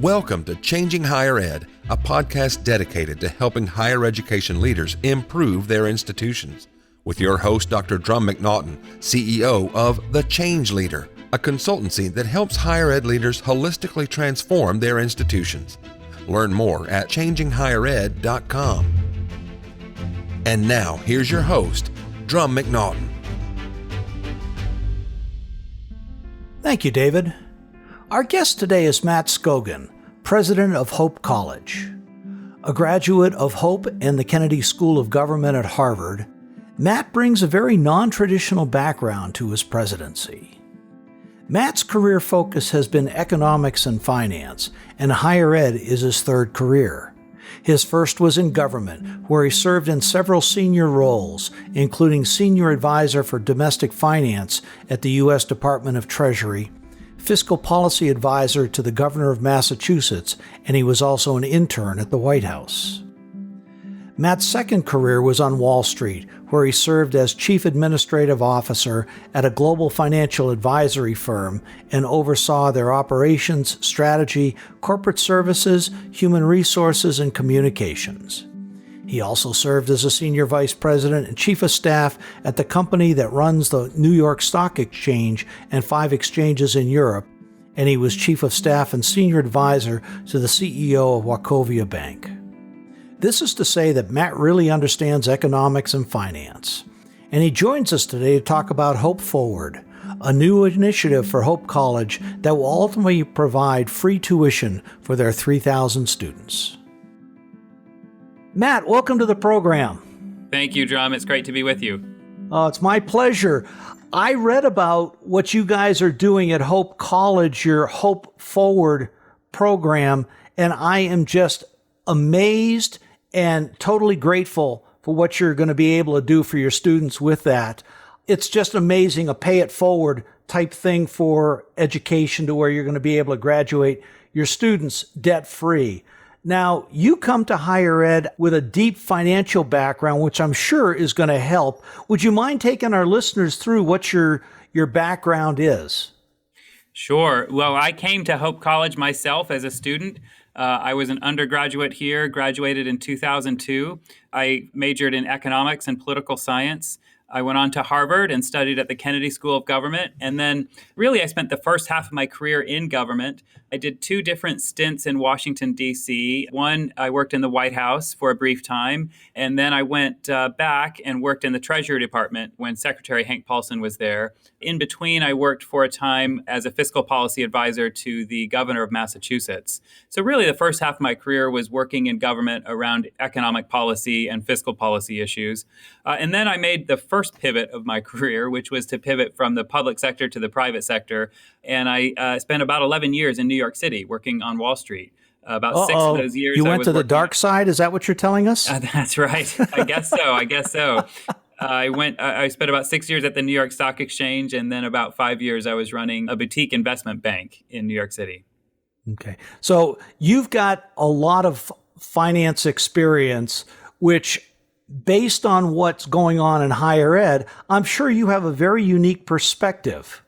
Welcome to Changing Higher Ed, a podcast dedicated to helping higher education leaders improve their institutions. With your host, Dr. Drumm McNaughton, CEO of The Change Leader, a consultancy that helps higher ed leaders holistically transform their institutions. Learn more at changinghighered.com. And now, here's your host, Drumm McNaughton. Thank you, David. Our guest today is Matt Scogin, president of Hope College. A graduate of Hope and the Kennedy School of Government at Harvard, Matt brings a very non-traditional background to his presidency. Matt's career focus has been economics and finance, and higher ed is his third career. His first was in government, where he served in several senior roles, including senior advisor for domestic finance at the U.S. Department of Treasury, fiscal policy advisor to the governor of Massachusetts, and he was also an intern at the White House. Matt's second career was on Wall Street, where he served as chief administrative officer at a global financial advisory firm and oversaw their operations, strategy, corporate services, human resources, and communications. He also served as a senior vice president and chief of staff at the company that runs the New York Stock Exchange and 5 exchanges in Europe, and he was chief of staff and senior advisor to the CEO of Wachovia Bank. This is to say that Matt really understands economics and finance. And he joins us today to talk about Hope Forward, a new initiative for Hope College that will ultimately provide free tuition for their 3,000 students. Matt, welcome to the program. Thank you, Drumm. It's great to be with you. It's my pleasure. I read about what you guys are doing at Hope College, your Hope Forward program, and I am just amazed and totally grateful for what you're going to be able to do for your students with that. It's just amazing, a pay it forward type thing for education to where you're going to be able to graduate your students debt free. Now, you come to higher ed with a deep financial background, which I'm sure is going to help. Would you mind taking our listeners through what your background is? Sure. Well, I came to Hope College myself as a student. I was an undergraduate here, graduated in 2002. I majored in economics and political science. I went on to Harvard and studied at the Kennedy School of Government. And then really I spent the first half of my career in government. I did 2 different stints in Washington, D.C. One, I worked in the White House for a brief time. And then I went back and worked in the Treasury Department when Secretary Hank Paulson was there. In between, I worked for a time as a fiscal policy advisor to the governor of Massachusetts. So really the first half of my career was working in government around economic policy and fiscal policy issues. And then I made the first pivot of my career, which was to pivot from the public sector to the private sector. And I spent about 11 years in New York City working on Wall Street. About 6 of those years. You went to the dark side? Is that what you're telling us? That's right. I guess so. I spent about 6 years at the New York Stock Exchange, and then about 5 years I was running a boutique investment bank in New York City. Okay. So you've got a lot of finance experience, which based on what's going on in higher ed, I'm sure you have a very unique perspective.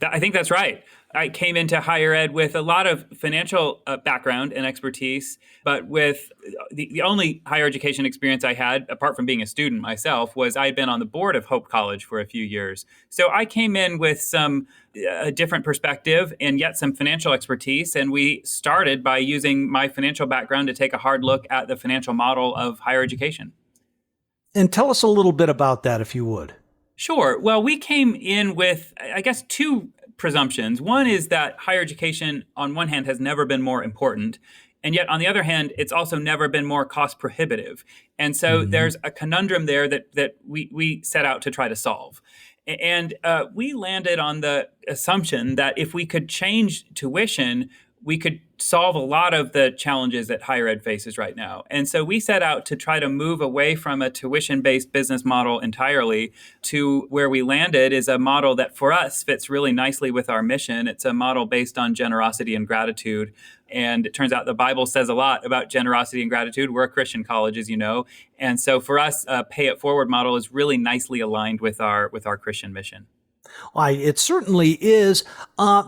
I think that's right. I came into higher ed with a lot of financial background and expertise, but with the only higher education experience I had, apart from being a student myself, was I had been on the board of Hope College for a few years. So I came in with some different perspective and yet some financial expertise. And we started by using my financial background to take a hard look at the financial model of higher education. And tell us a little bit about that, if you would. Sure. Well, we came in with, I guess, 2 presumptions. One is that higher education, on one hand, has never been more important. And yet, on the other hand, it's also never been more cost prohibitive. And so there's a conundrum there that we set out to try to solve. And we landed on the assumption that if we could change tuition, we could solve a lot of the challenges that higher ed faces right now. And so we set out to try to move away from a tuition-based business model entirely to where we landed is a model that for us fits really nicely with our mission. It's a model based on generosity and gratitude. And it turns out the Bible says a lot about generosity and gratitude. We're a Christian college, as you know. And so for us, a pay it forward model is really nicely aligned with our Christian mission. It certainly is.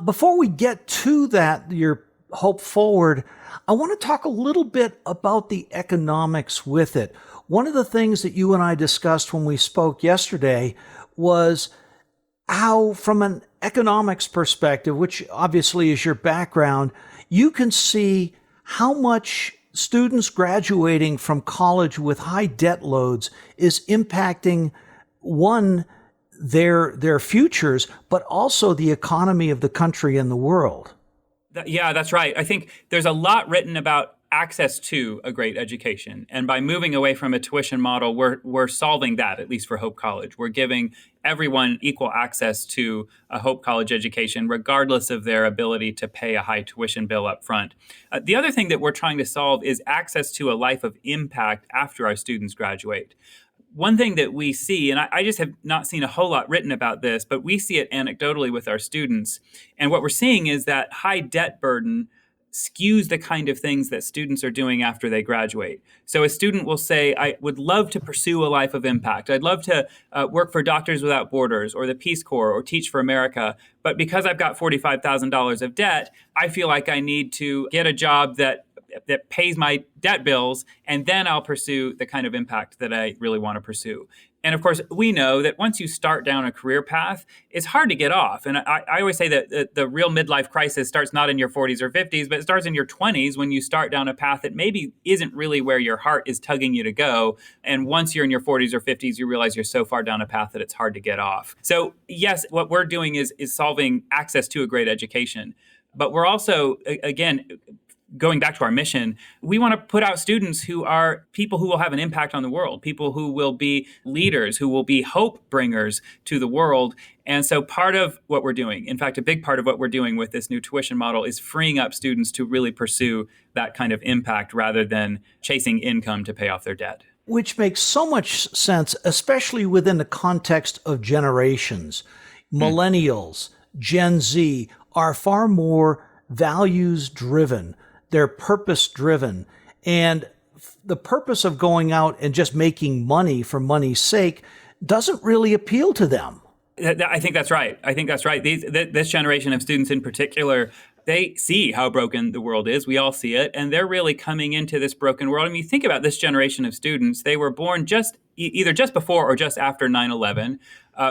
Before we get to that, your Hope Forward, I want to talk a little bit about the economics with it. One of the things that you and I discussed when we spoke yesterday was how, from an economics perspective, which obviously is your background, you can see how much students graduating from college with high debt loads is impacting, one, their futures, but also the economy of the country and the world. Yeah, that's right. I think there's a lot written about access to a great education. And by moving away from a tuition model, we're solving that, at least for Hope College. We're giving everyone equal access to a Hope College education, regardless of their ability to pay a high tuition bill up front. The other thing that we're trying to solve is access to a life of impact after our students graduate. One thing that we see, and I just have not seen a whole lot written about this, but we see it anecdotally with our students. And what we're seeing is that high debt burden skews the kind of things that students are doing after they graduate. So a student will say, I would love to pursue a life of impact. I'd love to work for Doctors Without Borders or the Peace Corps or Teach for America. But because I've got $45,000 of debt, I feel like I need to get a job that pays my debt bills, and then I'll pursue the kind of impact that I really want to pursue. And of course, we know that once you start down a career path, it's hard to get off. And I always say that the real midlife crisis starts not in your 40s or 50s, but it starts in your 20s when you start down a path that maybe isn't really where your heart is tugging you to go. And once you're in your 40s or 50s, you realize you're so far down a path that it's hard to get off. So yes, what we're doing is solving access to a great education. But we're also, again, going back to our mission, we want to put out students who are people who will have an impact on the world, people who will be leaders, who will be hope bringers to the world. And so part of what we're doing, in fact, a big part of what we're doing with this new tuition model is freeing up students to really pursue that kind of impact rather than chasing income to pay off their debt. Which makes so much sense, especially within the context of generations. Millennials, Gen Z are far more values driven. They're purpose driven. And the purpose of going out and just making money for money's sake doesn't really appeal to them. I think that's right. This generation of students in particular, they see how broken the world is. We all see it. And they're really coming into this broken world. I mean, you think about this generation of students, they were born either just before or just after 9/11.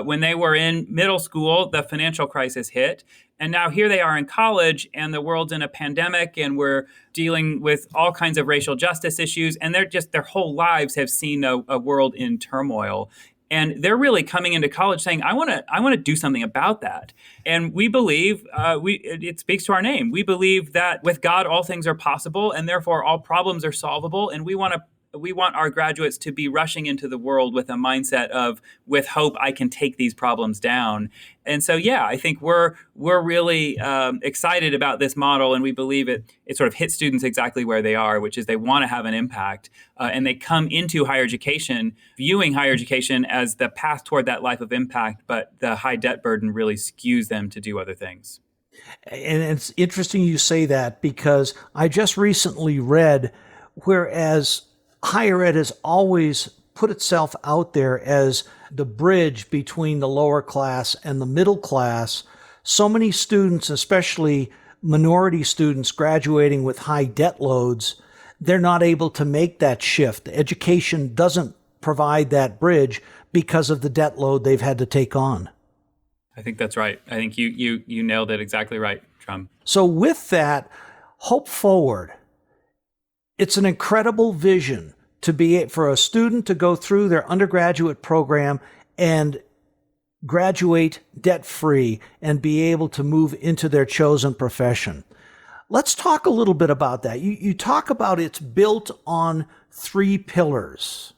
When they were in middle school, the financial crisis hit. And now here they are in college and the world's in a pandemic and we're dealing with all kinds of racial justice issues. And their whole lives have seen a world in turmoil. And they're really coming into college saying, I want to do something about that. And we believe, it speaks to our name. We believe that with God, all things are possible and therefore all problems are solvable. And we want our graduates to be rushing into the world with a mindset of, with hope, I can take these problems down. And so, yeah, I think we're really excited about this model, and we believe it sort of hits students exactly where they are, which is they want to have an impact, and they come into higher education viewing higher education as the path toward that life of impact, but the high debt burden really skews them to do other things. And it's interesting you say that, because I just recently read, whereas higher ed has always put itself out there as the bridge between the lower class and the middle class, so many students, especially minority students graduating with high debt loads, they're not able to make that shift. Education doesn't provide that bridge because of the debt load they've had to take on. I think that's right. I think you nailed it exactly right, Drumm. So with that, Hope Forward, it's an incredible vision to be for a student to go through their undergraduate program and graduate debt-free and be able to move into their chosen profession. Let's talk a little bit about that. You talk about it's built on 3 pillars.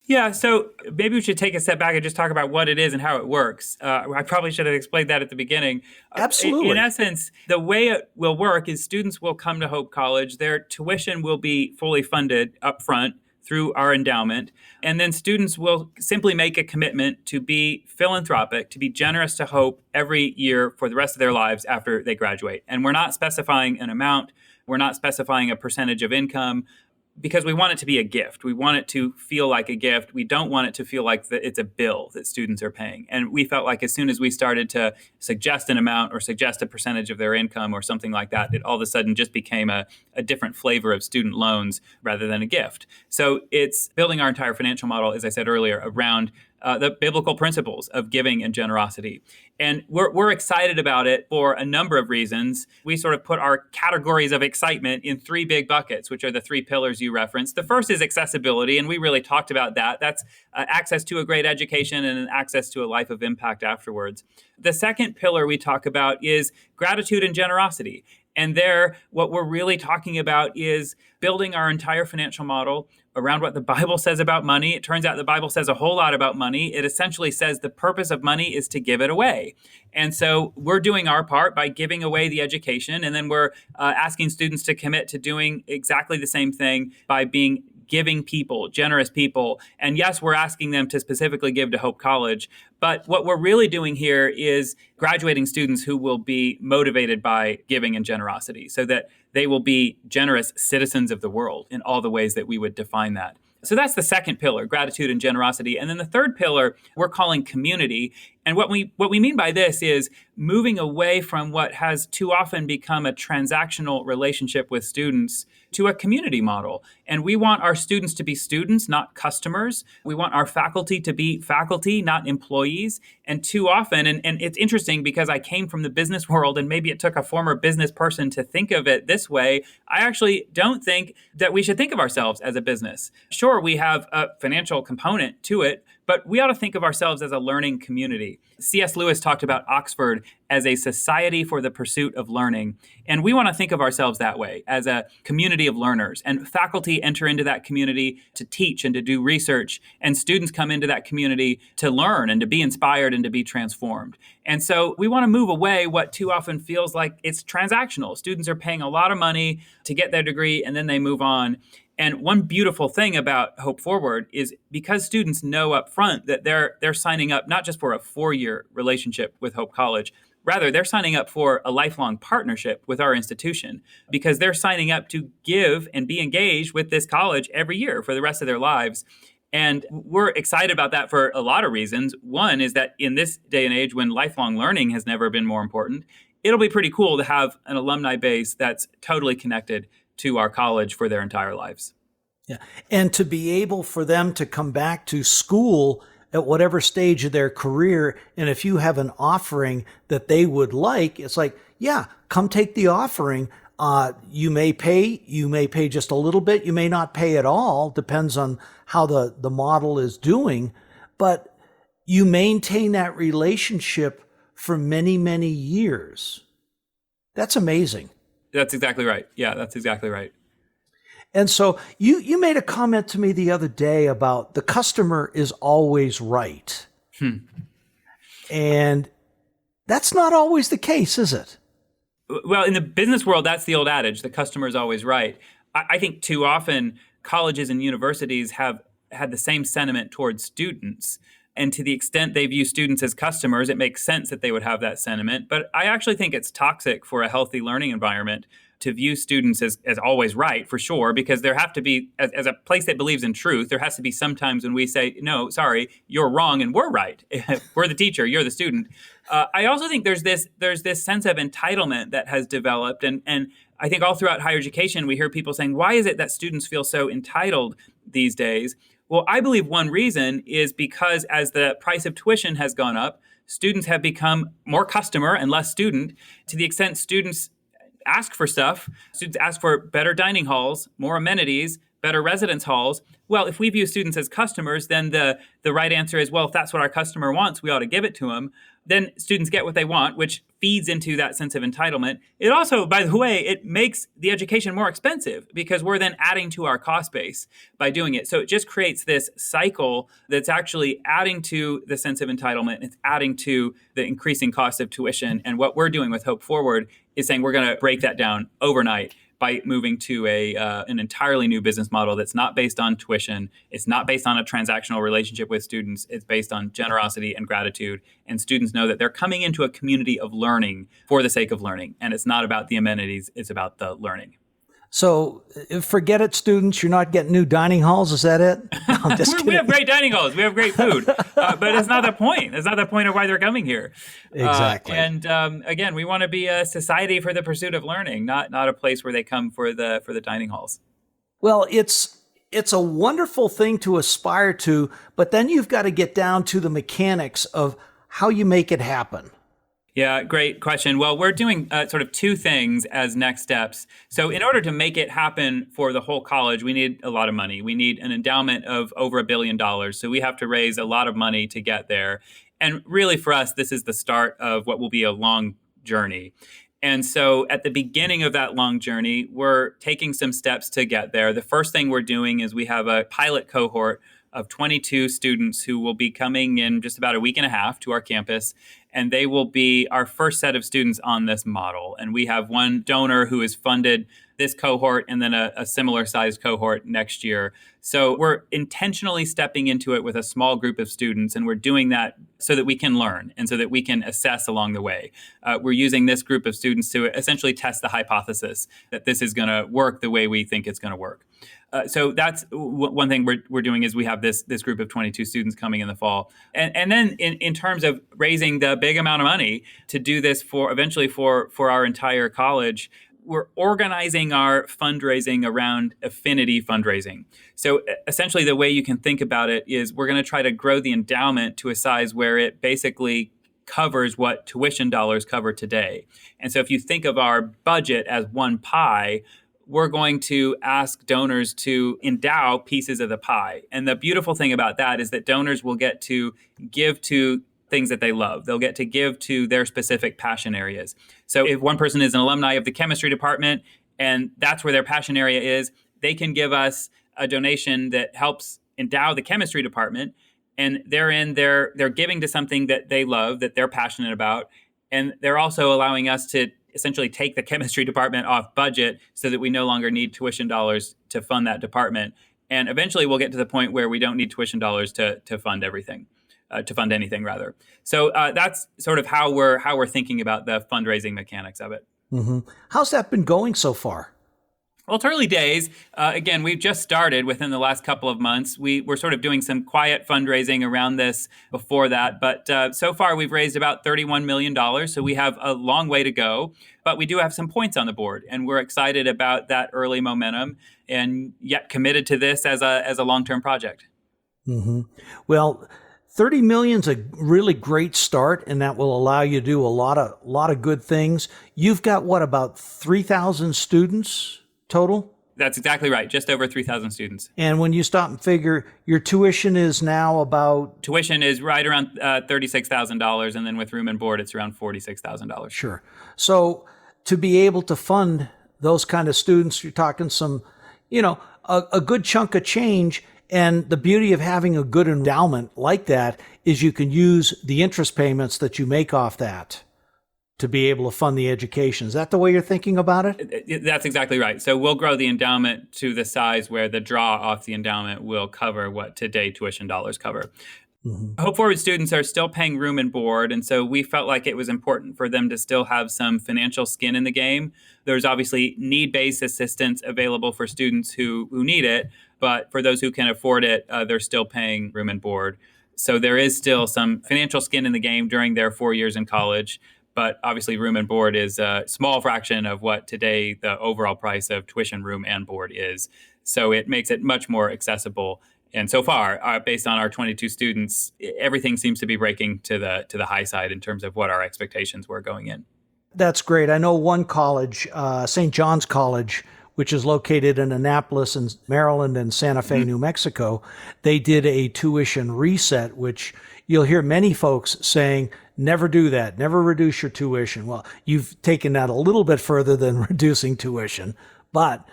Yeah, so maybe we should take a step back and just talk about what it is and how it works. I probably should have explained that at the beginning. Absolutely. In essence, the way it will work is students will come to Hope College. Their tuition will be fully funded up front through our endowment. And then students will simply make a commitment to be philanthropic, to be generous to Hope every year for the rest of their lives after they graduate. And we're not specifying an amount. We're not specifying a percentage of income. because we want it to be a gift. We want it to feel like a gift. We don't want it to feel like it's a bill that students are paying. And we felt like as soon as we started to suggest an amount or suggest a percentage of their income or something like that, it all of a sudden just became a different flavor of student loans rather than a gift. So it's building our entire financial model, as I said earlier, around the biblical principles of giving and generosity. And we're excited about it for a number of reasons. We sort of put our categories of excitement in three big buckets, which are the three pillars you referenced. The first is accessibility, and we really talked about that. That's access to a great education and access to a life of impact afterwards. The second pillar we talk about is gratitude and generosity. And there, what we're really talking about is building our entire financial model around what the Bible says about money. It turns out the Bible says a whole lot about money. It essentially says the purpose of money is to give it away. And so we're doing our part by giving away the education, and then we're asking students to commit to doing exactly the same thing by being giving people, generous people. And yes, we're asking them to specifically give to Hope College. But what we're really doing here is graduating students who will be motivated by giving and generosity so that they will be generous citizens of the world in all the ways that we would define that. So that's the second pillar, gratitude and generosity. And then the third pillar we're calling community. And what we mean by this is moving away from what has too often become a transactional relationship with students to a community model. And we want our students to be students, not customers. We want our faculty to be faculty, not employees. And too often, and it's interesting because I came from the business world and maybe it took a former business person to think of it this way. I actually don't think that we should think of ourselves as a business. Sure, we have a financial component to it, but we ought to think of ourselves as a learning community. C.S. Lewis talked about Oxford as a society for the pursuit of learning. And we want to think of ourselves that way, as a community of learners. And faculty enter into that community to teach and to do research. And students come into that community to learn and to be inspired and to be transformed. And so we want to move away what too often feels like it's transactional. Students are paying a lot of money to get their degree and then they move on. And one beautiful thing about Hope Forward is because students know up front that they're signing up not just for a 4-year relationship with Hope College, rather they're signing up for a lifelong partnership with our institution because they're signing up to give and be engaged with this college every year for the rest of their lives. And we're excited about that for a lot of reasons. One is that in this day and age when lifelong learning has never been more important, it'll be pretty cool to have an alumni base that's totally connected to our college for their entire lives. Yeah. And to be able for them to come back to school at whatever stage of their career, and if you have an offering that they would like, it's like, yeah, come take the offering. You may pay just a little bit. You may not pay at all. Depends on how the model is doing. But you maintain that relationship for many, many years. That's amazing. That's exactly right. Yeah, that's exactly right. And so you made a comment to me the other day about the customer is always right. And that's not always the case, is it? Well, in the business world, that's the old adage, the customer is always right. I think too often colleges and universities have had the same sentiment towards students. And to the extent they view students as customers, it makes sense that they would have that sentiment. But I actually think it's toxic for a healthy learning environment to view students as always right, for sure, because there have to be, as a place that believes in truth, there has to be some times when we say, no, sorry, you're wrong and we're right. We're the teacher, you're the student. I also think there's this sense of entitlement that has developed. And I think all throughout higher education, we hear people saying, why is it that students feel so entitled these days? Well, I believe one reason is because as the price of tuition has gone up, students have become more customer and less student. To the extent students ask for stuff, students ask for better dining halls, more amenities, better residence halls. Well, if we view students as customers, then the right answer is, well, if that's what our customer wants, we ought to give it to them. Then students get what they want, which feeds into that sense of entitlement. It also, by the way, it makes the education more expensive because we're then adding to our cost base by doing it. So it just creates this cycle that's actually adding to the sense of entitlement. It's adding to the increasing cost of tuition. And what we're doing with Hope Forward is saying we're going to break that down overnight by moving to an entirely new business model that's not based on tuition. It's not based on a transactional relationship with students. It's based on generosity and gratitude. And students know that they're coming into a community of learning for the sake of learning. And it's not about the amenities. It's about the learning. So forget it, students. You're not getting new dining halls. Is that it? No, I'm just We kidding. have great dining halls. We have great food. But it's not the point. It's not the point of why they're coming here. Exactly. Again, we want to be a society for the pursuit of learning, not a place where they come for the dining halls. Well, it's a wonderful thing to aspire to, but then you've got to get down to the mechanics of how you make it happen. Yeah, great question. Well, we're doing sort of two things as next steps. So in order to make it happen for the whole college, we need a lot of money. We need an endowment of over $1 billion. So we have to raise a lot of money to get there. And really for us, this is the start of what will be a long journey. And so at the beginning of that long journey, we're taking some steps to get there. The first thing we're doing is we have a pilot cohort of 22 students who will be coming in just about a week and a half to our campus. And they will be our first set of students on this model. And we have one donor who has funded this cohort and then a similar sized cohort next year. So we're intentionally stepping into it with a small group of students. And we're doing that so that we can learn and so that we can assess along the way. We're using this group of students to essentially test the hypothesis that this is going to work the way we think it's going to work. So that's one thing we're doing is we have this group of 22 students coming in the fall. And then in terms of raising the big amount of money to do this eventually for our entire college, we're organizing our fundraising around Affinity Fundraising. So essentially the way you can think about it is we're going to try to grow the endowment to a size where it basically covers what tuition dollars cover today. And so if you think of our budget as one pie, we're going to ask donors to endow pieces of the pie. And the beautiful thing about that is that donors will get to give to things that they love. They'll get to give to their specific passion areas. So if one person is an alumni of the chemistry department and that's where their passion area is, they can give us a donation that helps endow the chemistry department. And they're giving to something that they love, that they're passionate about. And they're also allowing us to essentially take the chemistry department off budget so that we no longer need tuition dollars to fund that department. And eventually we'll get to the point where we don't need tuition dollars to fund everything. To fund anything, rather. So that's sort of how we're thinking about the fundraising mechanics of it. Mm-hmm. How's that been going so far? Well, it's early days. Again, we've just started within the last couple of months. We're sort of doing some quiet fundraising around this before that. But so far, we've raised about $31 million. So we have a long way to go. But we do have some points on the board. And we're excited about that early momentum and yet committed to this as a long-term project. Mm-hmm. Well, 30 million is a really great start, and that will allow you to do a lot of good things. You've got about 3,000 students total? That's exactly right. Just over 3,000 students. And when you stop and figure, your tuition is now about? Tuition is right around $36,000, and then with room and board, it's around $46,000. Sure. So to be able to fund those kind of students, you're talking some, a good chunk of change. And the beauty of having a good endowment like that is you can use the interest payments that you make off that to be able to fund the education. Is that the way you're thinking about it? That's exactly right. So we'll grow the endowment to the size where the draw off the endowment will cover what today tuition dollars cover. Mm-hmm. Hope Forward students are still paying room and board. And so we felt like it was important for them to still have some financial skin in the game. There's obviously need-based assistance available for students who need it. But for those who can afford it, they're still paying room and board. So there is still some financial skin in the game during their 4 years in college. But obviously, room and board is a small fraction of what today the overall price of tuition, room, and board is. So it makes it much more accessible. And so far, based on our 22 students, everything seems to be breaking to the high side in terms of what our expectations were going in. That's great. I know one college, St. John's College, which is located in Annapolis and Maryland and Santa Fe, New Mexico, they did a tuition reset, which you'll hear many folks saying, never do that, never reduce your tuition. Well, you've taken that a little bit further than reducing tuition, but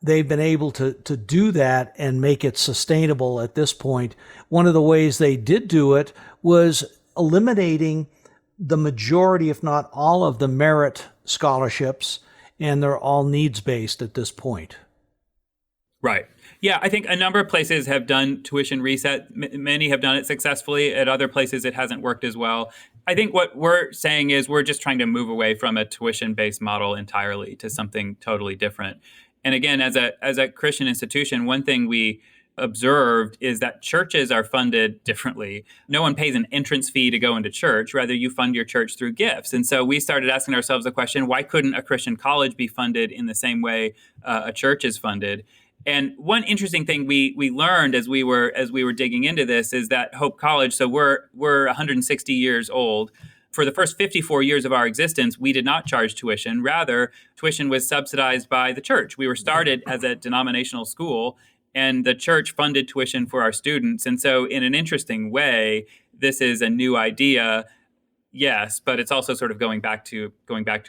they've been able to do that and make it sustainable at this point. One of the ways they did do it was eliminating the majority, if not all, of the merit scholarships, and they're all needs-based at this point. Right. Yeah, I think a number of places have done tuition reset. Many have done it successfully. At other places, it hasn't worked as well. I think what we're saying is we're just trying to move away from a tuition-based model entirely to something totally different. And again, as a Christian institution, one thing we observed is that churches are funded differently. No one pays an entrance fee to go into church. Rather, you fund your church through gifts. And so we started asking ourselves the question, why couldn't a Christian college be funded in the same way a church is funded? And one interesting thing we learned as we were digging into this is that Hope College, so we're 160 years old. For the first 54 years of our existence, we did not charge tuition. Rather, tuition was subsidized by the church. We were started as a denominational school, and the church funded tuition for our students. And so in an interesting way, this is a new idea, yes, but it's also sort of going back to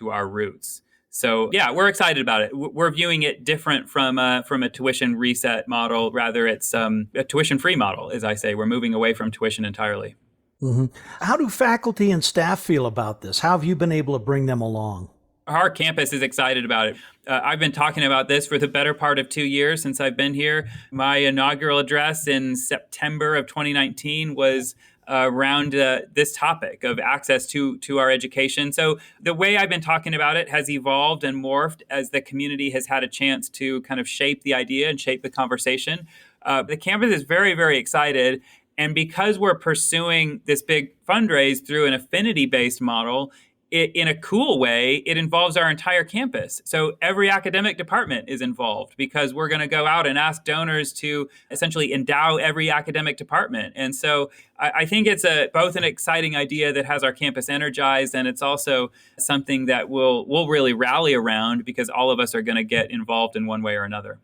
our roots. So yeah, we're excited about it. We're viewing it different from a tuition reset model. Rather, it's a tuition-free model, as I say. We're moving away from tuition entirely. Mm-hmm. How do faculty and staff feel about this? How have you been able to bring them along? Our campus is excited about it. I've been talking about this for the better part of 2 years since I've been here. My inaugural address in September of 2019 was around this topic of access to our education. So the way I've been talking about it has evolved and morphed as the community has had a chance to kind of shape the idea and shape the conversation. The campus is very, very excited. And because we're pursuing this big fundraise through an affinity-based model, in a cool way, it involves our entire campus. So every academic department is involved because we're going to go out and ask donors to essentially endow every academic department. And so I think it's both an exciting idea that has our campus energized, and it's also something that we'll really rally around because all of us are going to get involved in one way or another.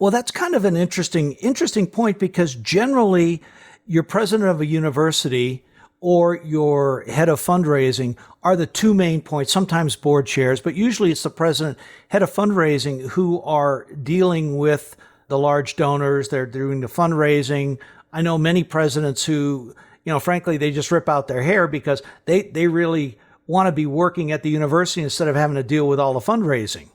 Well, that's kind of an interesting point, because generally you're president of a university or your head of fundraising are the two main points, sometimes board chairs, but usually it's the president, head of fundraising, who are dealing with the large donors. They're doing the fundraising. I know many presidents who, frankly, they just rip out their hair because they really want to be working at the university instead of having to deal with all the fundraising.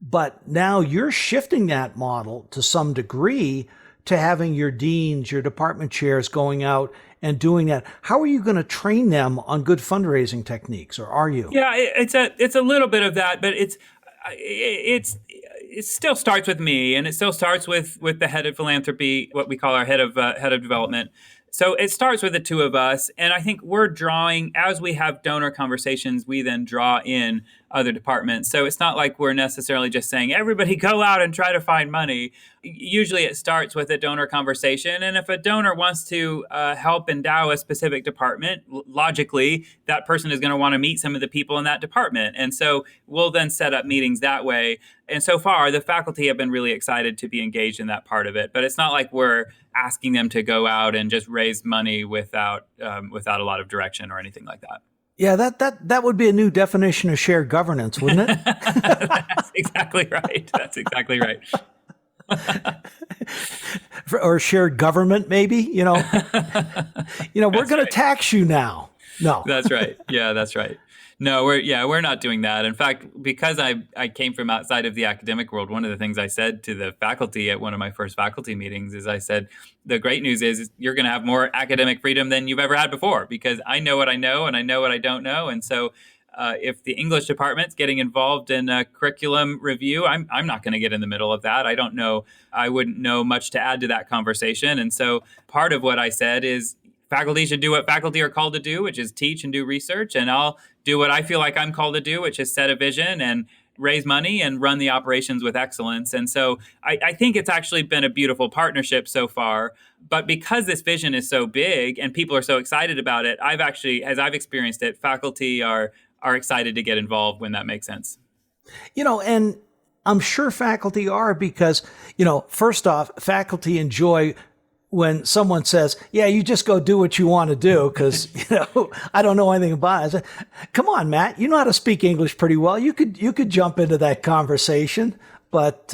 But now you're shifting that model to some degree to having your deans, your department chairs going out and doing that. How are you going to train them on good fundraising techniques, or are you? Yeah, it's a little bit of that, but it still starts with me, and it still starts with the head of philanthropy, what we call our head of development. So it starts with the two of us, and I think we're drawing, as we have donor conversations, we then draw in other departments. So it's not like we're necessarily just saying, everybody go out and try to find money. Usually it starts with a donor conversation, and if a donor wants to help endow a specific department, logically, that person is going to want to meet some of the people in that department. And so we'll then set up meetings that way. And so far, the faculty have been really excited to be engaged in that part of it. But it's not like we're asking them to go out and just raise money without a lot of direction or anything like that. Yeah, that would be a new definition of shared governance, wouldn't it? That's exactly right. That's exactly right. Or shared government, maybe, we're going to tax you now. No. That's right. Yeah, that's right. No, we're not doing that. In fact, because I came from outside of the academic world, one of the things I said to the faculty at one of my first faculty meetings is I said, the great news is you're going to have more academic freedom than you've ever had before, because I know what I know and I know what I don't know. And so if the English department's getting involved in a curriculum review, I'm not going to get in the middle of that. I don't know. I wouldn't know much to add to that conversation. And so part of what I said is faculty should do what faculty are called to do, which is teach and do research. And I'll do what I feel like I'm called to do, which is set a vision and raise money and run the operations with excellence. And so I think it's actually been a beautiful partnership so far. But because this vision is so big and people are so excited about it, as I've experienced it, faculty are excited to get involved when that makes sense. And I'm sure faculty are, because, first off, faculty enjoy when someone says, yeah, you just go do what you want to do, because, I don't know anything about it. I say, come on, Matt, you know how to speak English pretty well. You could jump into that conversation. But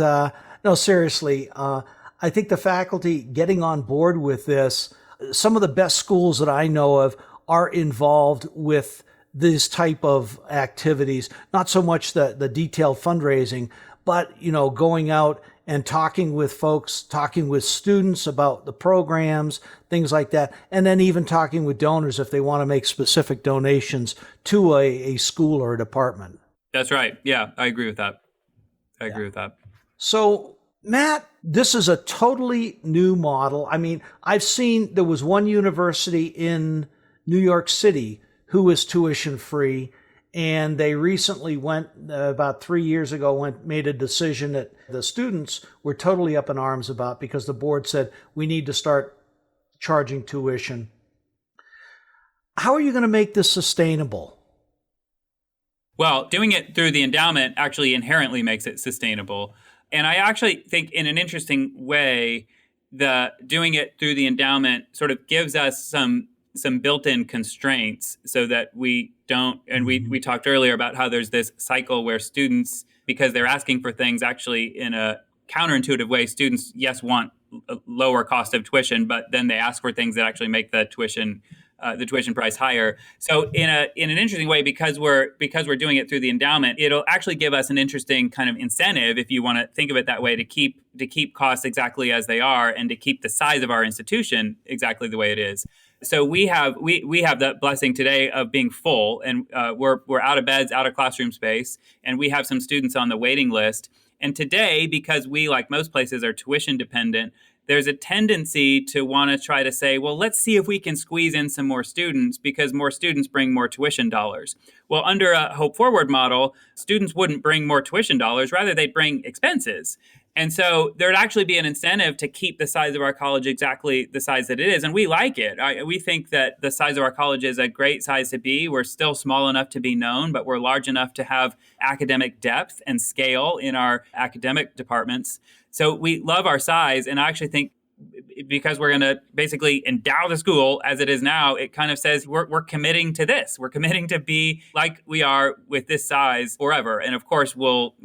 no, seriously, I think the faculty getting on board with this, some of the best schools that I know of are involved with this type of activities, not so much the detailed fundraising, but, going out and talking with folks, talking with students about the programs, things like that, and then even talking with donors if they want to make specific donations to a school or a department. That's right. Yeah, I agree with that. I agree with that. So, Matt, this is a totally new model. I mean, I've seen there was one university in New York City who was tuition free, and they recently went about 3 years ago made a decision that the students were totally up in arms about because the board said we need to start charging tuition. How are you going to make this sustainable? Well, doing it through the endowment actually inherently makes it sustainable. And I actually think in an interesting way, the doing it through the endowment sort of gives us some built-in constraints so that we don't, and we talked earlier about how there's this cycle where students, because they're asking for things actually in a counterintuitive way, students, yes, want a lower cost of tuition, but then they ask for things that actually make the tuition price higher. So in an interesting way, because we're doing it through the endowment, it'll actually give us an interesting kind of incentive, if you want to think of it that way, to keep costs exactly as they are and to keep the size of our institution exactly the way it is. So we have the blessing today of being full, and we're out of beds, out of classroom space, and we have some students on the waiting list. And today, because we, like most places, are tuition dependent, there's a tendency to want to try to say, well, let's see if we can squeeze in some more students because more students bring more tuition dollars. Well, under a Hope Forward model, students wouldn't bring more tuition dollars, rather they'd bring expenses. And so there'd actually be an incentive to keep the size of our college exactly the size that it is. And we like it. We think that the size of our college is a great size to be. We're still small enough to be known, but we're large enough to have academic depth and scale in our academic departments. So we love our size. And I actually think because we're going to basically endow the school as it is now, it kind of says we're committing to this. We're committing to be like we are with this size forever. And of course, we'll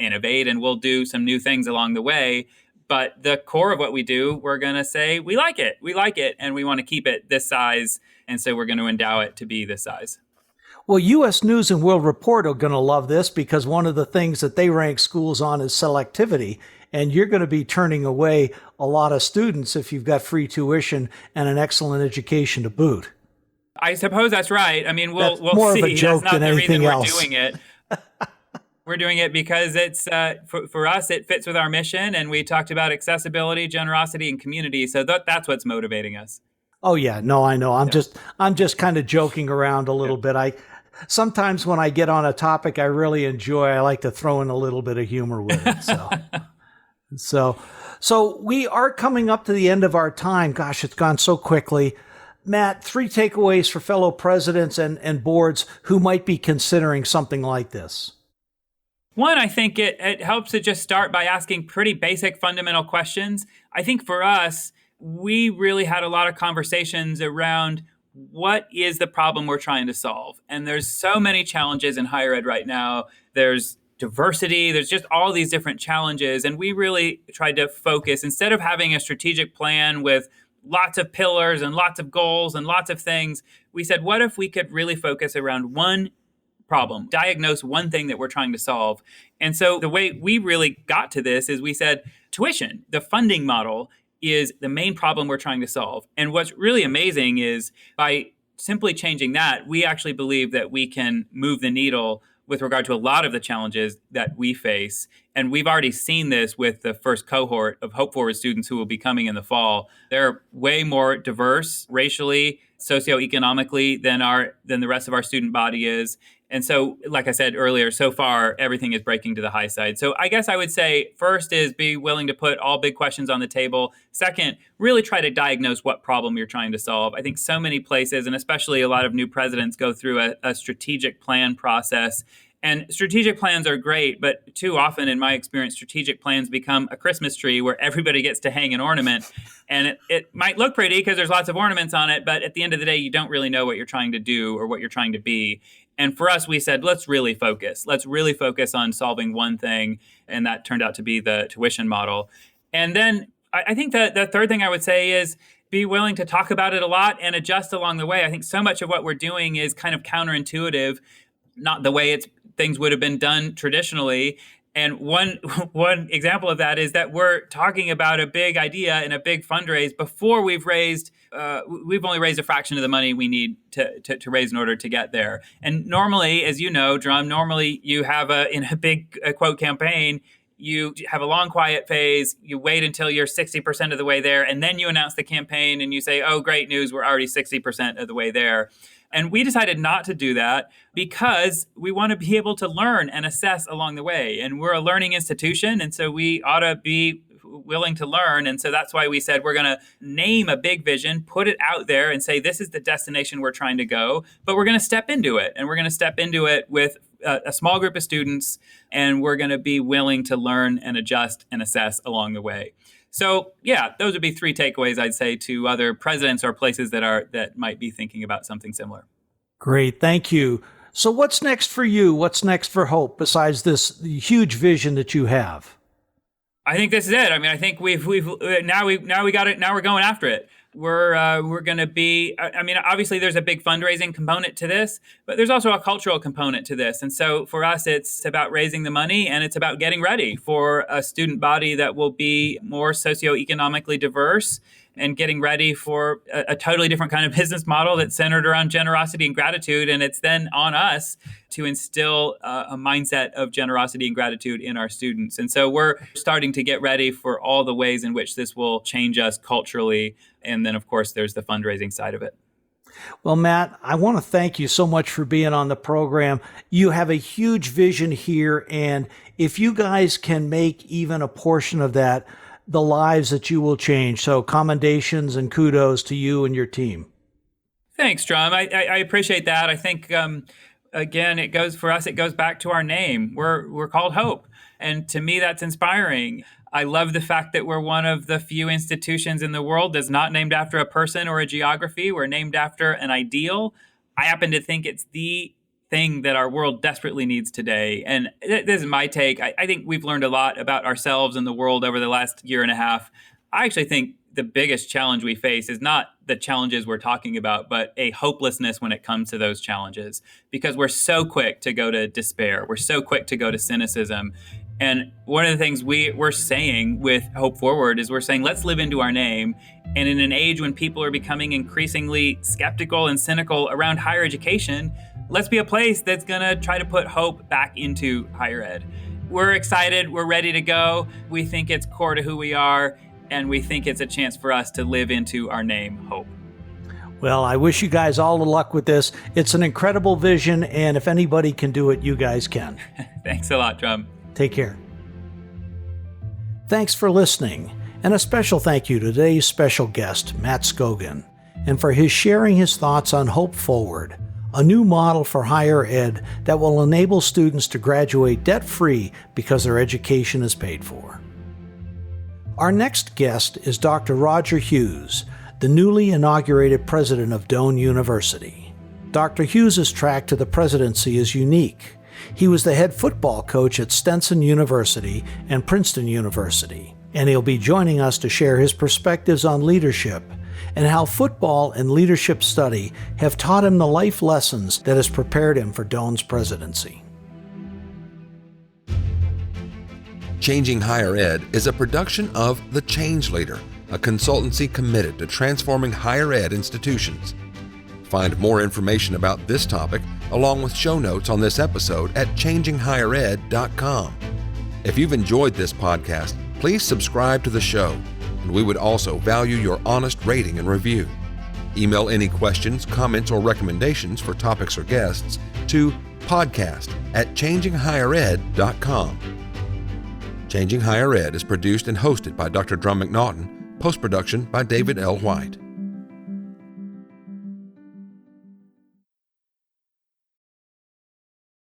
innovate and we'll do some new things along the way. But the core of what we do, we're going to say, we like it, and we want to keep it this size. And so we're going to endow it to be this size. Well, U.S. News and World Report are going to love this because one of the things that they rank schools on is selectivity. And you're going to be turning away a lot of students if you've got free tuition and an excellent education to boot. I suppose that's right. I mean, we'll more see. Of a joke that's not than the reason anything else. We're doing it. We're doing it because it's for us, it fits with our mission. And we talked about accessibility, generosity, and community. So that's what's motivating us. Oh, yeah. No, I know. I'm just kind of joking around a little bit. Sometimes when I get on a topic I really enjoy, I like to throw in a little bit of humor with it. So we are coming up to the end of our time. Gosh, it's gone so quickly. Matt, 3 takeaways for fellow presidents and boards who might be considering something like this. One, I think it helps to just start by asking pretty basic fundamental questions. I think for us, we really had a lot of conversations around what is the problem we're trying to solve. And there's so many challenges in higher ed right now. There's diversity, there's just all these different challenges. And we really tried to focus, instead of having a strategic plan with lots of pillars and lots of goals and lots of things, we said, what if we could really focus around one problem, diagnose one thing that we're trying to solve? And so the way we really got to this is we said, tuition, the funding model, is the main problem we're trying to solve. And what's really amazing is by simply changing that, we actually believe that we can move the needle with regard to a lot of the challenges that we face. And we've already seen this with the first cohort of Hope Forward students who will be coming in the fall. They're way more diverse racially, socioeconomically than the rest of our student body is. And so, like I said earlier, so far, everything is breaking to the high side. So I guess I would say first is be willing to put all big questions on the table. Second, really try to diagnose what problem you're trying to solve. I think so many places, and especially a lot of new presidents, go through a strategic plan process. And strategic plans are great, but too often, in my experience, strategic plans become a Christmas tree where everybody gets to hang an ornament. And it might look pretty because there's lots of ornaments on it, but at the end of the day, you don't really know what you're trying to do or what you're trying to be. And for us, we said, let's really focus. Let's really focus on solving one thing. And that turned out to be the tuition model. And then I think that the third thing I would say is be willing to talk about it a lot and adjust along the way. I think so much of what we're doing is kind of counterintuitive, not the way things would have been done traditionally. And one example of that is that we're talking about a big idea and a big fundraise before we've only raised a fraction of the money we need to raise in order to get there. And normally, as you know, Drumm, you have in a big quote campaign, You have a long quiet phase. You wait until you're 60% of the way there, and then you announce the campaign and you say, oh, great news, we're already 60% of the way there. And we decided not to do that because we want to be able to learn and assess along the way. And we're a learning institution, and so we ought to be willing to learn. And so that's why we said we're going to name a big vision, put it out there and say, this is the destination we're trying to go, but we're going to step into it. And we're going to step into it with a small group of students, and we're going to be willing to learn and adjust and assess along the way. So yeah, those would be 3 takeaways I'd say to other presidents or places that might be thinking about something similar. Great, thank you. So what's next for you? What's next for Hope besides this huge vision that you have? I think this is it. I mean, I think we've now we got it. Now we're going after it. We're going to be, I mean, obviously there's a big fundraising component to this, but there's also a cultural component to this. And so for us, it's about raising the money, and it's about getting ready for a student body that will be more socioeconomically diverse, and getting ready for a totally different kind of business model that's centered around generosity and gratitude. And it's then on us to instill a mindset of generosity and gratitude in our students. And so we're starting to get ready for all the ways in which this will change us culturally. And then, of course, there's the fundraising side of it. Well, Matt, I want to thank you so much for being on the program. You have a huge vision here, and if you guys can make even a portion of that, the lives that you will change. So commendations and kudos to you and your team. Thanks, Drumm. I appreciate that. I think, again, it goes back to our name. We're called Hope. And to me, that's inspiring. I love the fact that we're one of the few institutions in the world that's not named after a person or a geography. We're named after an ideal. I happen to think it's the thing that our world desperately needs today. And this is my take. I think we've learned a lot about ourselves and the world over the last year and a half. I actually think the biggest challenge we face is not the challenges we're talking about, but a hopelessness when it comes to those challenges, because we're so quick to go to despair. We're so quick to go to cynicism. And one of the things we're saying with Hope Forward is we're saying, let's live into our name. And in an age when people are becoming increasingly skeptical and cynical around higher education, let's be a place that's going to try to put hope back into higher ed. We're excited. We're ready to go. We think it's core to who we are, and we think it's a chance for us to live into our name, Hope. Well, I wish you guys all the luck with this. It's an incredible vision, and if anybody can do it, you guys can. Thanks a lot, Drumm. Take care. Thanks for listening, and a special thank you to today's special guest, Matt Scogin, and for his sharing his thoughts on Hope Forward, a new model for higher ed that will enable students to graduate debt-free because their education is paid for. Our next guest is Dr. Roger Hughes, the newly inaugurated president of Doane University. Dr. Hughes' track to the presidency is unique. He was the head football coach at Stenson University and Princeton University, and he'll be joining us to share his perspectives on leadership and how football and leadership study have taught him the life lessons that has prepared him for Doane's presidency. Changing Higher Ed is a production of The Change Leader, a consultancy committed to transforming higher ed institutions. Find more information about this topic, along with show notes on this episode at changinghighered.com. If you've enjoyed this podcast, please subscribe to the show, and we would also value your honest rating and review. Email any questions, comments, or recommendations for topics or guests to podcast@changinghighered.com. Changing Higher Ed is produced and hosted by Dr. Drumm McNaughton, post-production by David L. White.